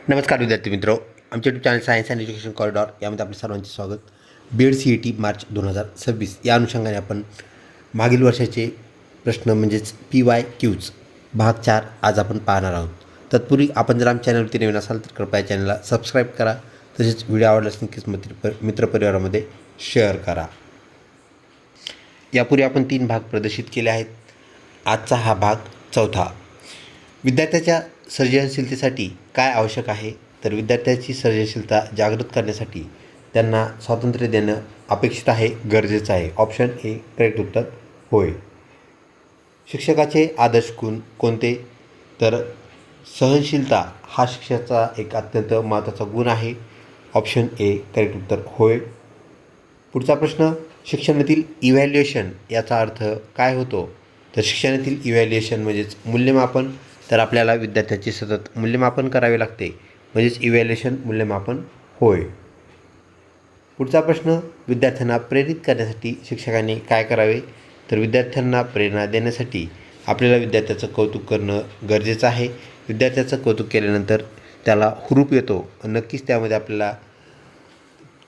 नमस्कार विद्यार्थी मित्रो, आमच्या YouTube channel science and education corridor यामध्ये आपलं सर्वांचे स्वागत. बीएड CET मार्च 2026 या अनुषंगाने आपण मागील वर्षाचे प्रश्न म्हणजेच PYQs भाग 4 आज आपण पाहणार आहोत. तत्पूर्वी आपण जर आमच्या चॅनलवरती नवीन असाल तर कृपया चॅनलला सबस्क्राईब करा. तसेच व्हिडिओ आवडल्यास नक्कीच मित्रपरिवारामध्ये शेअर करा. यापूर्वी आपण 3 भाग प्रदर्शित केले आहेत. आजचा हा भाग 4था. विद्यार्थ्याच्या सर्जनशीलतेसाठी काय आवश्यक आहे? तर विद्यार्थ्याची सर्जनशीलता जागृत करण्यासाठी त्यांना स्वातंत्र्य देणं अपेक्षित आहे, गरजेचं आहे. ऑप्शन ए करेक्ट उत्तर होय. शिक्षकाचे आदर्श गुण कोणते? तर सहनशीलता हा शिक्षकाचा एक अत्यंत महत्त्वाचा गुण आहे. ऑप्शन ए करेक्ट उत्तर होय. पुढचा प्रश्न, शिक्षणातील इव्हॅल्युएशन याचा अर्थ काय होतो? तर शिक्षणातील इव्हॅल्युएशन म्हणजेच मूल्यमापन. तर आपल्याला विद्यार्थ्याचे सतत मूल्यमापन करावे लागते, म्हणजेच इव्हॅल्युएशन मूल्यमापन होय. पुढचा प्रश्न, विद्यार्थ्यांना प्रेरित करण्यासाठी शिक्षकांनी काय करावे? तर विद्यार्थ्यांना प्रेरणा देण्यासाठी आपल्याला विद्यार्थ्याचं कौतुक करणं गरजेचं आहे. विद्यार्थ्याचं कौतुक केल्यानंतर त्याला हुरूप येतो. नक्कीच त्यामध्ये आपल्याला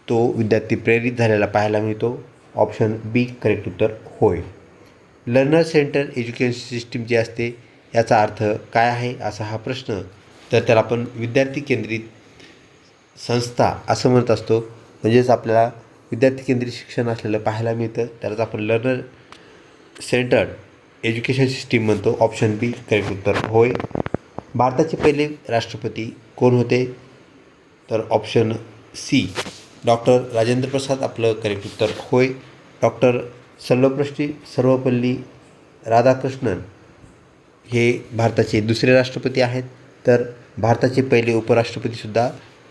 तो विद्यार्थी प्रेरित झालेला पाहायला मिळतो. ऑप्शन बी करेक्ट उत्तर होय. लर्नर सेंटर एज्युकेशन सिस्टीम जी असते याचा अर्थ काय आहे असा हा प्रश्न. तर त्याला आपण विद्यार्थी केंद्रित संस्था असं म्हणत असतो. म्हणजेच आपल्याला विद्यार्थी केंद्रित शिक्षण असलेलं पाहायला मिळतं. त्यालाच आपण लर्नर सेंटर्ड एज्युकेशन सिस्टीम म्हणतो. ऑप्शन बी करेक्ट उत्तर होय. भारताचे पहिले राष्ट्रपती कोण होते? तर option C doctor Rajendra Prasad आपलं करेक्ट उत्तर होय. डॉक्टर सर्वपल्ली राधाकृष्णन हे भारताचे दुसरे राष्ट्रपती आहेत. तर भारताचे पहिले उपराष्ट्रपतीसुद्धा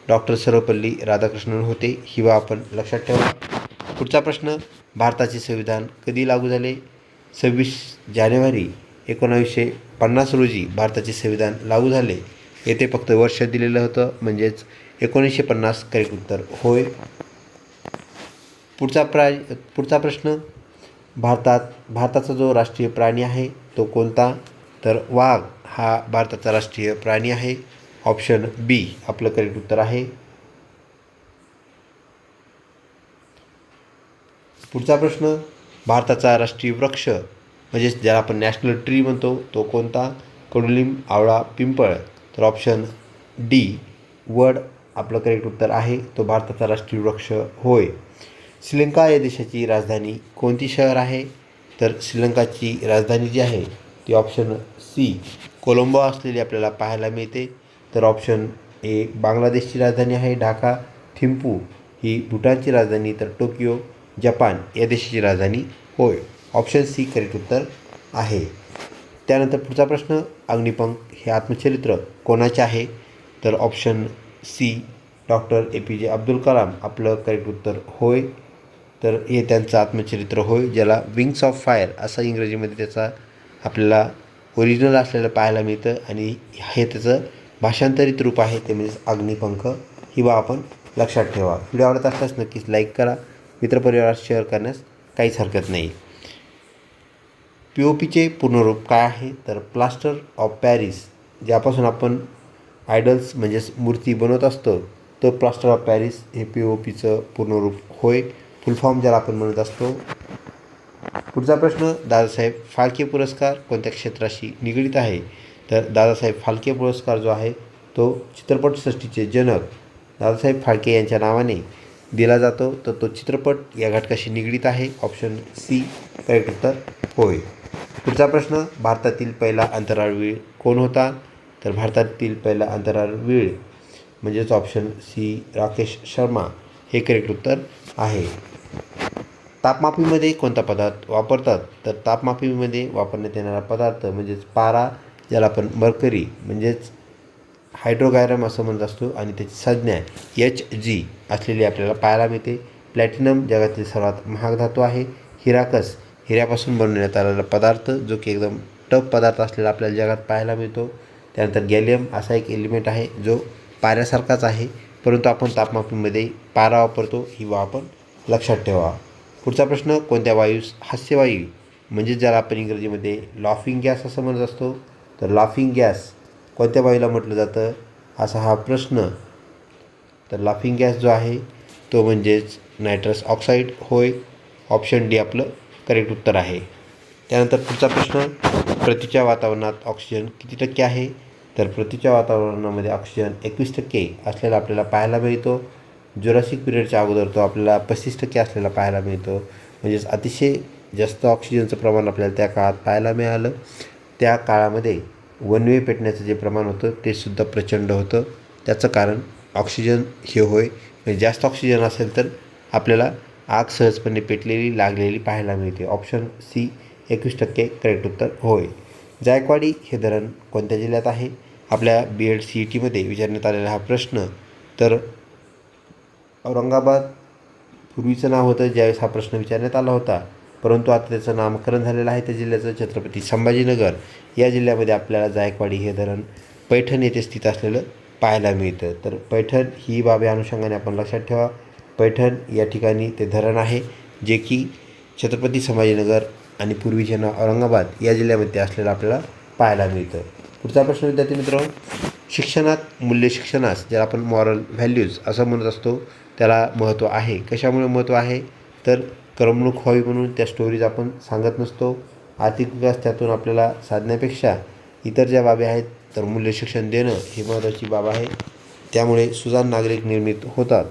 डॉक्टर सर्वपल्ली राधाकृष्णन होते. ही बाब आपण लक्षात ठेवा. पुढचा प्रश्न, भारताचे संविधान कधी लागू झाले? 26 जानेवारी 1950 रोजी भारताचे संविधान लागू झाले. येथे फक्त वर्ष दिलेलं होतं, म्हणजेच 1950 करेक्ट उत्तर होय. पुढचा प्रश्न, भारताचा जो राष्ट्रीय प्राणी आहे तो कोणता? तर वाघ हा भारताचा राष्ट्रीय प्राणी आहे. ऑप्शन बी आपलं करेक्ट उत्तर आहे. पुढचा प्रश्न, भारताचा राष्ट्रीय वृक्ष म्हणजेच ज्याला आपण नॅशनल ट्री म्हणतो तो कोणता? कडुलिंब, आवळा, पिंपळ. तर ऑप्शन डी वड आपलं करेक्ट उत्तर आहे. तो भारताचा राष्ट्रीय वृक्ष होय. श्रीलंका या देशाची राजधानी कोणती शहर आहे? तर श्रीलंकाची राजधानी जी आहे ती ऑप्शन सी कोलंबो असलेली आपल्याला पाहायला मिळते. तर ऑप्शन ए बांगलादेशची राजधानी आहे ढाका. थिम्पू ही भूटानची राजधानी. तर टोकियो जपान या देशाची राजधानी होय. ऑप्शन सी करेक्ट उत्तर आहे. त्यानंतर पुढचा प्रश्न, अग्निपंख हे आत्मचरित्र कोणाचे आहे? तर option C doctor APJ Abdul Kalam आपलं करेक्ट उत्तर होय. तर हे त्यांचं आत्मचरित्र होय, ज्याला विंग्स ऑफ फायर असं इंग्रजीमध्ये त्याचा आपल्याला ओरिजिनल असलेलं पाहायला मिळतं. आणि हे त्याचं भाषांतरित रूप आहे, ते म्हणजेच अग्निपंख. ही बाब आपण लक्षात ठेवा. व्हिडिओ आवडत असल्यास नक्कीच लाईक करा. मित्रपरिवारास शेअर करण्यास काहीच हरकत नाही. POPचे पूर्णरूप काय आहे? तर प्लास्टर ऑफ पॅरिस, ज्यापासून आपण आयडल्स म्हणजेच मूर्ती बनवत असतो तो प्लास्टर ऑफ पॅरिस हे POPचं पूर्णरूप होय. फुल फॉर्म ज्याला आपण म्हणत असतो. पुढचा प्रश्न, दादासाहेब फाळके पुरस्कार कोणत्या क्षेत्राशी निगडीत आहे? तर दादासाहेब फाळके पुरस्कार जो आहे तो चित्रपटसृष्टीचे जनक दादासाहेब फाळके यांच्या नावाने दिला जातो. तर तो चित्रपट या घटकाशी निगडीत आहे. ऑप्शन सी करेक्ट उत्तर होय. पुढचा प्रश्न, भारतातील पहिला अंतराळवीर कोण होता? तर भारतातील पहिला अंतराळवीर म्हणजेच ऑप्शन सी राकेश शर्मा हे करेक्ट उत्तर आहे. तापमापीमध्ये कोणता पदार्थ वापरतात? तर तापमापीमध्ये वापरण्यात येणारा पदार्थ म्हणजेच पारा, ज्याला आपण मर्करी म्हणजेच हायड्रोगायरम असं म्हणत असतो आणि त्याची संज्ञा Hg असलेली आपल्याला पाहायला मिळते. प्लॅटिनम जगातील सर्वात महाग धातू आहे. हिराकस हिऱ्यापासून बनवण्यात आलेला पदार्थ जो की एकदम टफ पदार्थ असलेला आपल्याला जगात पाहायला मिळतो. त्यानंतर गॅलियम असा एक एलिमेंट आहे जो पाऱ्यासारखाच आहे, परंतु आपण तापमापीमध्ये पारा वापरतो. ही बाब आपण लक्षात ठेवा. पुढचा प्रश्न, कोणत्या वायूस हास्यवायू म्हणजे ज्याला आपण इंग्रजीमध्ये लाफिंग गॅस असं म्हणत असतो तर लाफिंग गॅस कोणत्या वायूला म्हटलं जातं? असा हा प्रश्न. तर लाफिंग गॅस जो आहे तो म्हणजेच नायट्रस ऑक्साईड होय. ऑप्शन डी आपलं करेक्ट उत्तर आहे. त्यानंतर पुढचा प्रश्न, पृथ्वीच्या वातावरणात ऑक्सिजन किती टक्के आहे? तर पृथ्वीच्या वातावरणामध्ये ऑक्सिजन 21% असलेला आपल्याला पाहायला मिळतो. जुरासिक पिरियडच्या अगोदर तो आपल्याला 35% असलेला पाहायला मिळतो. म्हणजेच अतिशय जास्त ऑक्सिजनचं प्रमाण आपल्याला त्या काळात पाहायला मिळालं. त्या काळामध्ये वनवे पेटण्याचं जे प्रमाण होतं ते सुद्धा प्रचंड होतं. त्याचं कारण ऑक्सिजन हे होय. म्हणजे जास्त ऑक्सिजन असेल तर आपल्याला आग सहजपणे पेटलेली लागलेली पाहायला मिळते. ऑप्शन सी 21% करेक्ट उत्तर होय. जायकवाडी हे धरण कोणत्या जिल्ह्यात आहे? आपल्या BEd CETमध्ये विचारण्यात आलेला हा प्रश्न. तर औरंगाबाद पूर्वीचं नाव होतं ज्यावेळेस हा प्रश्न विचारण्यात आला होता, परंतु आता त्याचं नामकरण झालेलं आहे. त्या जिल्ह्याचं छत्रपती संभाजीनगर या जिल्ह्यामध्ये आपल्याला जायकवाडी हे धरण पैठण येथे स्थित असलेलं पाहायला मिळतं. तर पैठण ही बाब या अनुषंगाने आपण लक्षात ठेवा. पैठण या ठिकाणी ते धरण आहे जे की छत्रपती संभाजीनगर आणि पूर्वीचे नाव औरंगाबाद या जिल्ह्यामध्ये असलेलं आपल्याला पाहायला मिळतं. पुढचा प्रश्न विद्यार्थी मित्रांनो, शिक्षणात मूल्य शिक्षणास ज्याला आपण मॉरल व्हॅल्यूज असं म्हणत असतो त्याला महत्त्व आहे. कशामुळे महत्त्व आहे? तर करमणूक व्हावी म्हणून त्या स्टोरीज आपण सांगत नसतो. आर्थिक विकास त्यातून आपल्याला साधण्यापेक्षा इतर ज्या बाबी आहेत तर मूल्य शिक्षण देणं ही महत्त्वाची बाब आहे. त्यामुळे सुजाण नागरिक निर्मित होतात.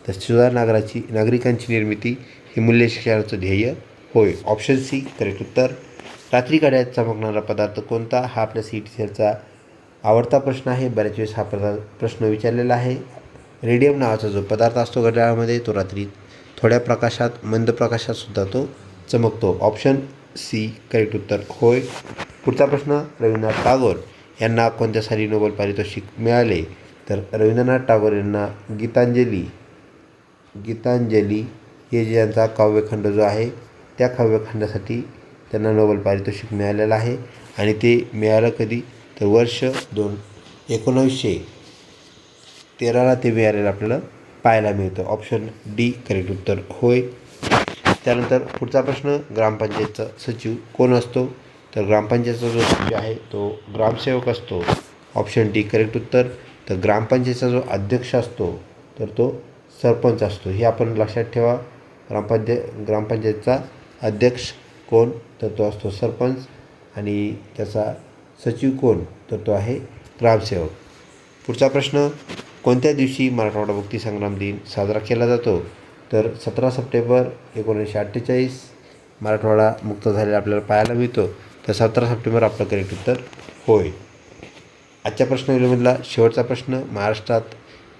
तर सुजाण नागरिकांची निर्मिती ही मूल्य शिक्षणाचं ध्येय होय. ऑप्शन सी करेक्ट उत्तर. रात्री काळात चमकणारा पदार्थ कोणता? हा आपल्या CET आवडता प्रश्न आहे. बऱ्याच वेळेस हा प्रश्न विचारलेला आहे. रेडियम नावाचा जो पदार्थ असतो घड्याळामध्ये तो रात्री थोड्या प्रकाशात मंद प्रकाशातसुद्धा तो चमकतो. ऑप्शन सी करेक्ट उत्तर होय. पुढचा प्रश्न, रवींद्रनाथ टागोर यांना कोणत्या साली नोबेल पारितोषिक मिळाले? तर रवींद्रनाथ टागोर यांना गीतांजली हे जे यांचा काव्यखंड जो आहे त्या काव्यखंडासाठी त्यांना नोबेल पारितोषिक मिळालेलं आहे. आणि ते मिळालं कधी? तर वर्ष 1913ला ते मिळालेलं आपल्याला पाहायला मिळतं. ऑप्शन डी करेक्ट उत्तर होय. त्यानंतर पुढचा प्रश्न, ग्रामपंचायतचा सचिव कोण असतो? तर ग्रामपंचायतचा जो सचिव आहे तो ग्रामसेवक असतो. ऑप्शन डी करेक्ट उत्तर. तर ग्रामपंचायतचा जो अध्यक्ष असतो तर तो सरपंच असतो. हे आपण लक्षात ठेवा. ग्रामपंचायतचा अध्यक्ष कोण? तर तो असतो सरपंच. आणि त्याचा सचिव कोण? तर तो आहे ग्रामसेवक. पुढचा प्रश्न, कोणत्या दिवशी मराठवाडा मुक्तीसंग्राम दिन साजरा केला जातो? तर 17 सप्टेंबर 1948 मराठवाडा मुक्त झालेला आपल्याला पाहायला मिळतो. तर 17 सप्टेंबर आपलं करेक्ट उत्तर होय. आजच्या प्रश्नवेळेमधला शेवटचा प्रश्न, महाराष्ट्रात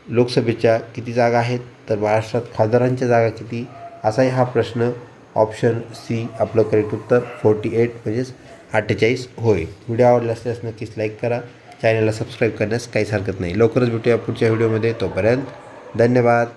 लोकसभेच्या किती जागा आहेत? तर महाराष्ट्रात खासदारांच्या जागा किती? असाही हा प्रश्न. ऑप्शन सी आपलं करेक्ट उत्तर 48 म्हणजेच 48 होय. व्हिडिओ आवडला असल्यास नक्कीच लाईक करा. चॅनलला सबस्क्राईब करण्यास काहीच हरकत नाही. लवकरच भेटूया पुढच्या व्हिडिओमध्ये. तोपर्यंत धन्यवाद.